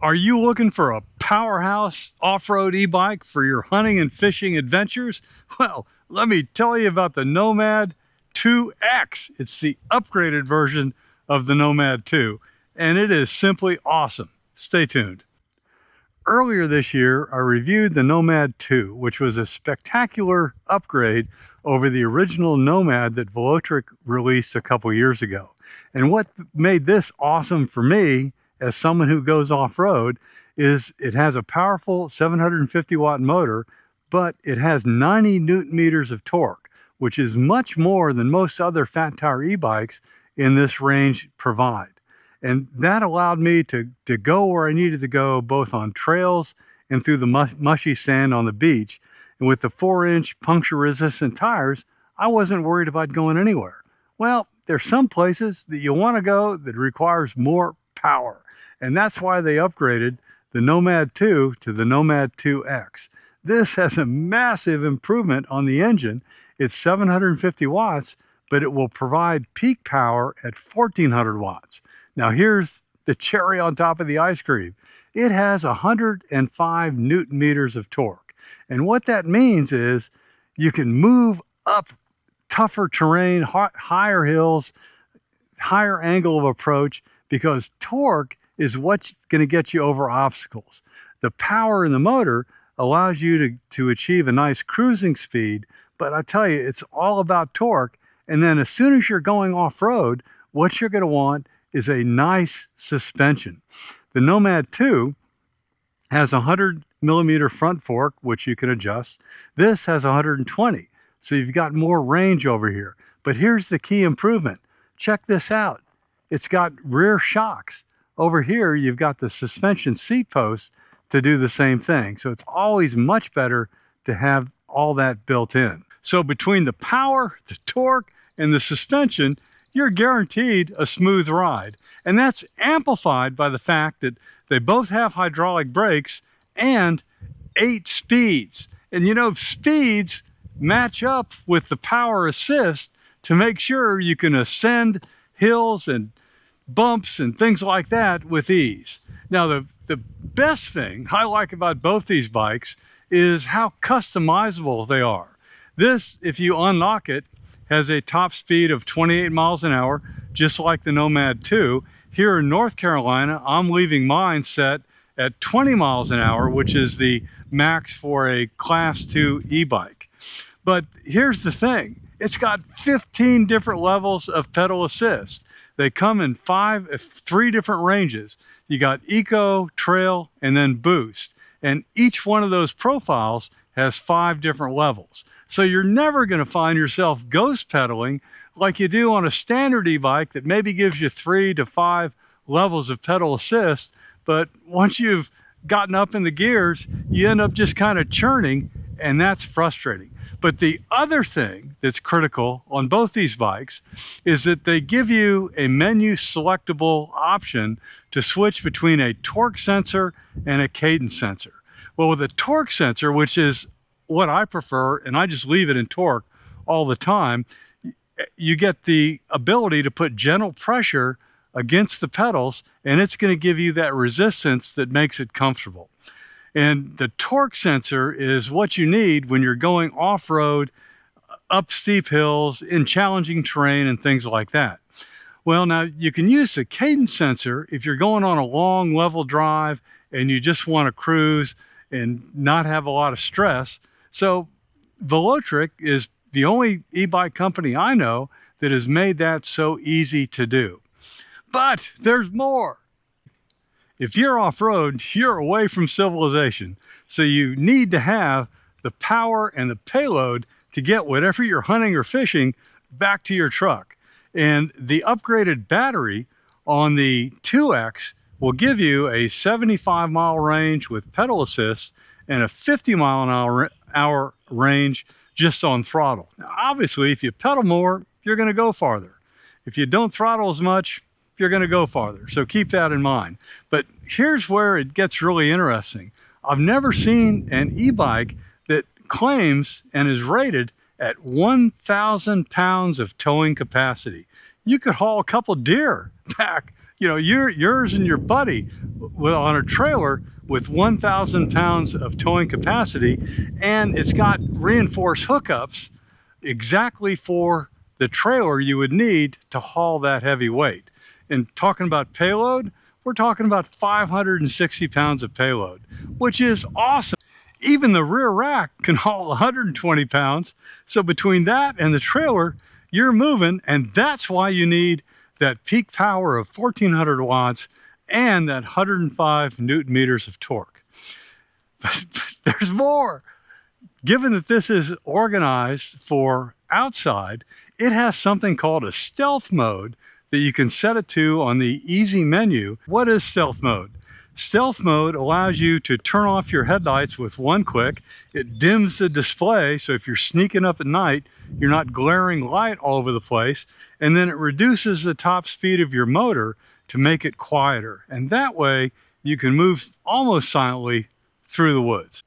Are you looking for a powerhouse off-road e-bike for your hunting and fishing adventures? Well, let me tell you about the Nomad 2X. It's the upgraded version of the Nomad 2, and it is simply awesome. Stay tuned. Earlier this year, I reviewed the Nomad 2, which was a spectacular upgrade over the original Nomad that Velotric released a couple years ago. And what made this awesome for me as someone who goes off-road is it has a powerful 750 watt motor, but it has 90 newton meters of torque, which is much more than most other fat tire e-bikes in this range provide. And that allowed me to go where I needed to go, both on trails and through the mushy sand on the beach. And with the 4-inch puncture-resistant tires, I wasn't worried about going anywhere. Well, there's some places that you want to go that requires more power. And that's why they upgraded the Nomad 2 to the Nomad 2X. This has a massive improvement on the engine. It's 750 watts, but it will provide peak power at 1400 watts. Now here's the cherry on top of the ice cream. It has 105 newton meters of torque. And what that means is you can move up tougher terrain, higher hills, higher angle of approach, because torque is what's going to get you over obstacles. The power in the motor allows you to achieve a nice cruising speed, but I tell you, it's all about torque. And then as soon as you're going off-road, what you're going to want is a nice suspension. The Nomad 2 has a 100 millimeter front fork, which you can adjust. This has 120, so you've got more range over here. But here's the key improvement. Check this out. It's got rear shocks. Over here, you've got the suspension seat post to do the same thing. So it's always much better to have all that built in. So between the power, the torque, and the suspension, you're guaranteed a smooth ride. And that's amplified by the fact that they both have hydraulic brakes and 8 speeds. And you know, speeds match up with the power assist to make sure you can ascend hills and bumps and things like that with ease. Now, the best thing I like about both these bikes is how customizable they are. This, if you unlock it, has a top speed of 28 miles an hour, just like the Nomad 2. Here in North Carolina, I'm leaving mine set at 20 miles an hour, which is the max for a Class 2 e-bike. But here's the thing. It's got 15 different levels of pedal assist. They come in 3 different ranges. You got Eco, Trail, and then Boost. And each one of those profiles has 5 different levels. So you're never going to find yourself ghost pedaling like you do on a standard e-bike that maybe gives you 3 to 5 levels of pedal assist. But once you've gotten up in the gears, you end up just kind of churning, and that's frustrating. But the other thing that's critical on both these bikes is that they give you a menu selectable option to switch between a torque sensor and a cadence sensor. Well, with a torque sensor, which is what I prefer, and I just leave it in torque all the time, you get the ability to put gentle pressure against the pedals, and it's going to give you that resistance that makes it comfortable. And the torque sensor is what you need when you're going off-road, up steep hills, in challenging terrain, and things like that. Well, now you can use the cadence sensor if you're going on a long level drive and you just want to cruise and not have a lot of stress. So Velotric is the only e-bike company I know that has made that so easy to do. But there's more. If you're off-road, you're away from civilization. So you need to have the power and the payload to get whatever you're hunting or fishing back to your truck. And the upgraded battery on the 2X will give you a 75-mile range with pedal assist and a 50-mile-an-hour range just on throttle. Now, obviously, if you pedal more, you're going to go farther. If you don't throttle as much, you're going to go farther. So keep that in mind. But here's where it gets really interesting. I've never seen an e-bike that claims and is rated at 1,000 pounds of towing capacity. You could haul a couple deer back You know, yours and your buddy on a trailer with 1,000 pounds of towing capacity, and it's got reinforced hookups exactly for the trailer you would need to haul that heavy weight. And talking about payload, we're talking about 560 pounds of payload, which is awesome. Even the rear rack can haul 120 pounds. So between that and the trailer, you're moving, and that's why you need that peak power of 1,400 watts and that 105 Newton meters of torque. But there's more. Given that this is organized for outside, it has something called a stealth mode that you can set it to on the easy menu. What is stealth mode? Stealth mode allows you to turn off your headlights with one click. It dims the display, so if you're sneaking up at night, you're not glaring light all over the place. And then it reduces the top speed of your motor to make it quieter. And that way, you can move almost silently through the woods.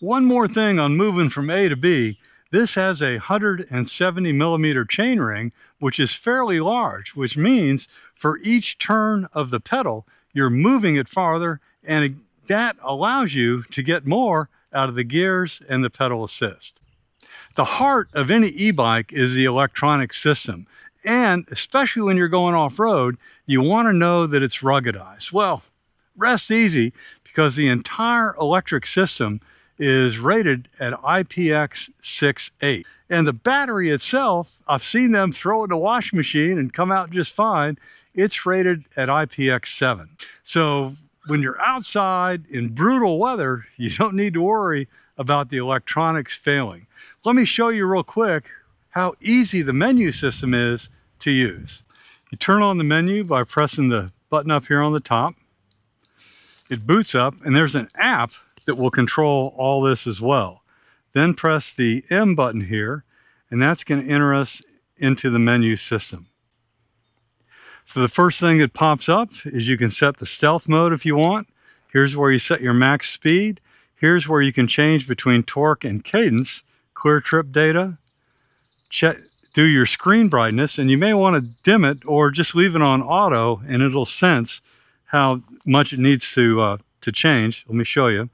One more thing on moving from A to B, this has a 170 millimeter chainring, which is fairly large, which means for each turn of the pedal, you're moving it farther, and that allows you to get more out of the gears and the pedal assist. The heart of any e-bike is the electronic system, and especially when you're going off-road, you want to know that it's ruggedized. Well, rest easy, because the entire electric system is rated at IPX6-8. And the battery itself, I've seen them throw it in a washing machine and come out just fine. It's rated at IPX7. So when you're outside in brutal weather, you don't need to worry about the electronics failing. Let me show you real quick how easy the menu system is to use. You turn on the menu by pressing the button up here on the top. It boots up, and there's an app that will control all this as well. Then press the M button here, and that's going to enter us into the menu system. So the first thing that pops up is you can set the stealth mode if you want. Here's where you set your max speed. Here's where you can change between torque and cadence, clear trip data, do your screen brightness, and you may want to dim it or just leave it on auto, and it'll sense how much it needs to change. Let me show you.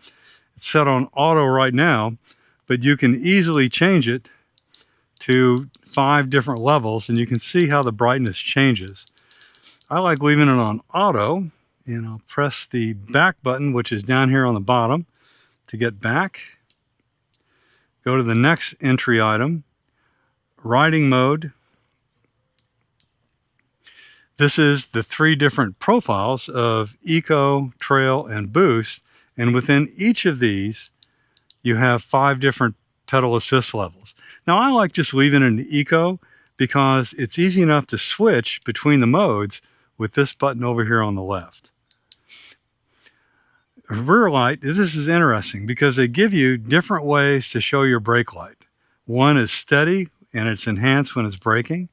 It's set on auto right now, but you can easily change it to 5 different levels, and you can see how the brightness changes. I like leaving it on auto, and I'll press the back button, which is down here on the bottom, to get back. Go to the next entry item, riding mode. This is the 3 different profiles of Eco, Trail, and Boost, and within each of these, you have 5 different pedal assist levels. Now, I like just leaving it in Eco because it's easy enough to switch between the modes with this button over here on the left. Rear light, this is interesting because they give you different ways to show your brake light. One is steady, and it's enhanced when it's braking.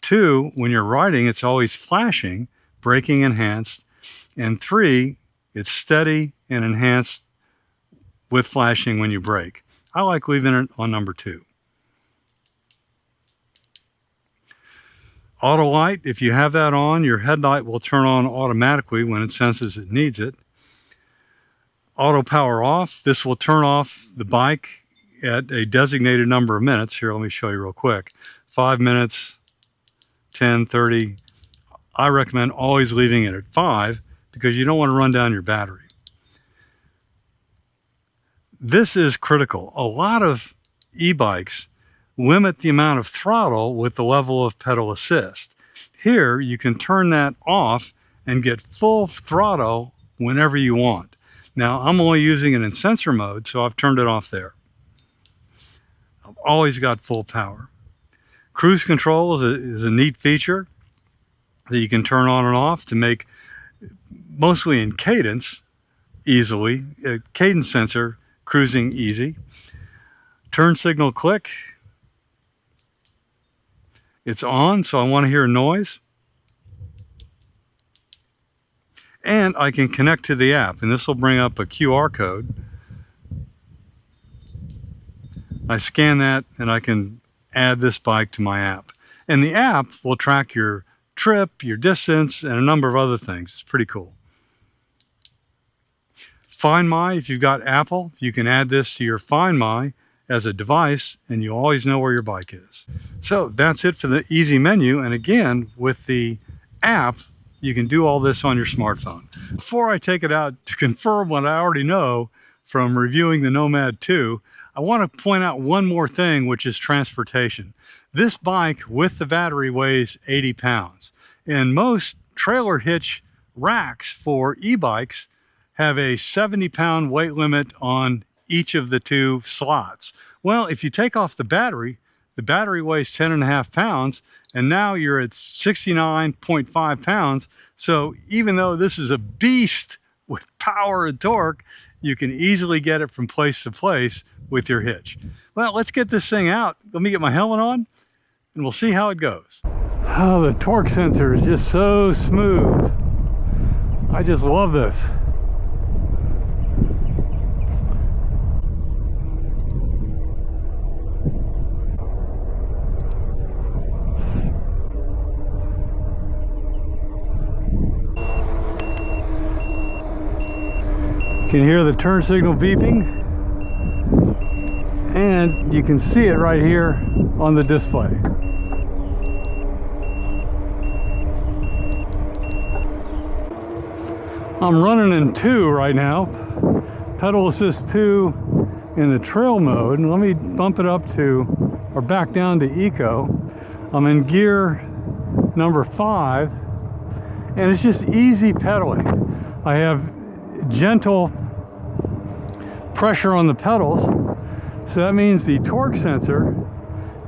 2, when you're riding, it's always flashing, braking enhanced. And 3, it's steady and enhanced with flashing when you brake. I like leaving it on number 2. Auto light, if you have that on, your headlight will turn on automatically when it senses it needs it. Auto power off, this will turn off the bike at a designated number of minutes. Here, let me show you real quick. 5 minutes, 10, 30. I recommend always leaving it at 5 because you don't want to run down your battery. This is critical. A lot of e-bikes limit the amount of throttle with the level of pedal assist. Here, you can turn that off and get full throttle whenever you want. Now, I'm only using it in sensor mode, so I've turned it off there. I've always got full power. Cruise control is a neat feature that you can turn on and off to make, mostly in cadence, easily. A cadence sensor, cruising easy. Turn signal click. It's on, so I want to hear noise. And I can connect to the app, and this will bring up a QR code. I scan that, and I can add this bike to my app. And the app will track your trip, your distance, and a number of other things. It's pretty cool. Find My, if you've got Apple, you can add this to your Find My as a device, and you always know where your bike is. So that's it for the easy menu. And again, with the app, you can do all this on your smartphone. Before I take it out to confirm what I already know from reviewing the Nomad 2, I want to point out one more thing, which is transportation. This bike with the battery weighs 80 pounds. And most trailer hitch racks for e-bikes have a 70-pound weight limit on each of the two slots. Well, if you take off the battery weighs 10.5 pounds, and now you're at 69.5 pounds. So even though this is a beast with power and torque, you can easily get it from place to place with your hitch. Well, let's get this thing out. Let me get my helmet on, and we'll see how it goes. Oh, the torque sensor is just so smooth. I just love this. You can hear the turn signal beeping, and you can see it right here on the display. I'm running in 2 right now, pedal assist 2 in the trail mode, and let me bump it up to, or back down to eco. I'm in gear number 5, and it's just easy pedaling. I have gentle pressure on the pedals, so that means the torque sensor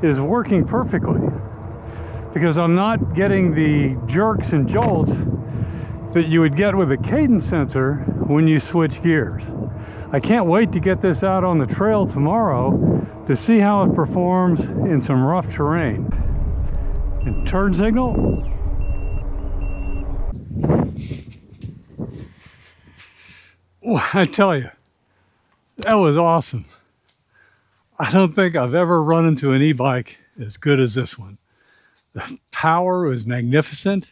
is working perfectly, because I'm not getting the jerks and jolts that you would get with a cadence sensor when you switch gears. I can't wait to get this out on the trail tomorrow to see how it performs in some rough terrain. And turn signal. I tell you, that was awesome. I don't think I've ever run into an e-bike as good as this one. The power was magnificent.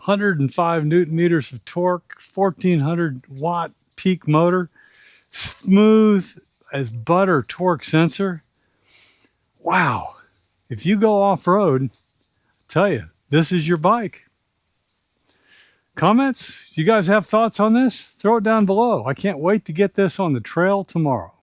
105 Newton meters of torque, 1400 watt peak motor, smooth as butter torque sensor. Wow. If you go off-road, I tell you, this is your bike. Comments? Do you guys have thoughts on this? Throw it down below. I can't wait to get this on the trail tomorrow.